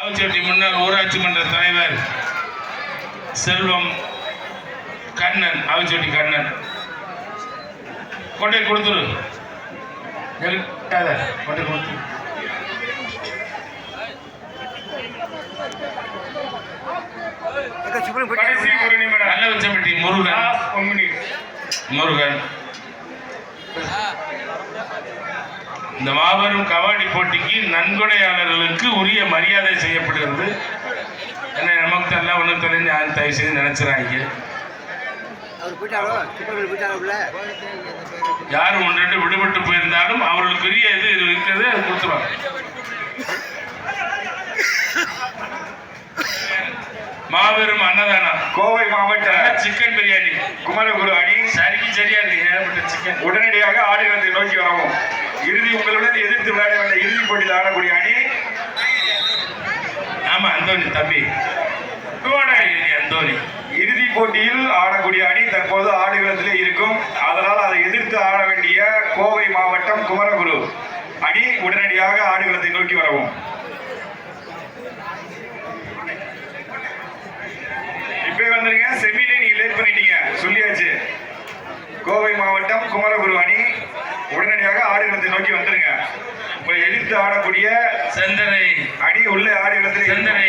ஆவச்சேட்டி முன்னாள் ஊராட்சி மன்ற தலைவர் செல்வம் கண்ணன், ஆவச்சேட்டி கண்ணன் கொண்டை கொடுத்துரு, கொண்டை கொடுத்துரு. நல்லவச்சம்பட்டி முருகன் இந்த மாபெரும் கபாடி போட்டிக்கு நன்கொடையாளர்களுக்கு உரிய மரியாதை செய்யப்படுகிறது. ஏன்னா நமக்கு எல்லாம் ஒன்றும் தெரிஞ்சு யாரும் தயவு செய்து நினைச்சுறாங்க. யாரும் ஒன்று விடுபட்டு போயிருந்தாலும் அவர்களுக்குரிய இது இருக்கிறது, அது கொடுத்துருவாங்க. மாபெரும் அன்னதானம் கோவை மாவட்ட சிக்கன் பிரியாணி குமரகுரு அணி சரியா இருக்கு. ஏகப்பட்ட சிக்கன். உடனடியாக ஆடுகளத்தை நோக்கி வரவும். இறுதி உங்களுடன் எதிர்த்து விளையாட வேண்டிய இறுதிப் போட்டியில் ஆடக்கூடிய அணி. ஆமா, அந்தோனி தம்பி அந்தோனி. இறுதி போட்டியில் ஆடக்கூடிய அணி தற்போது ஆடுகளத்திலே இருக்கும். அதனால் அதை எதிர்த்து ஆட வேண்டிய கோவை மாவட்டம் குமரகுரு அணி உடனடியாக ஆடுகளத்தை நோக்கி வரவும். இப்ப வந்துருங்க, செமிலே நீங்க லேட் பண்ணிட்டீங்க, சொல்லியாச்சு. கோவை மாவட்டம் குமரகுரு அணி உடனடியாக ஆடுகளத்தை நோக்கி வந்துருங்க. இப்ப எதிர்த்து ஆடக்கூடிய செந்தரை அணி உள்ள ஆடுகளத்தில் செந்தரை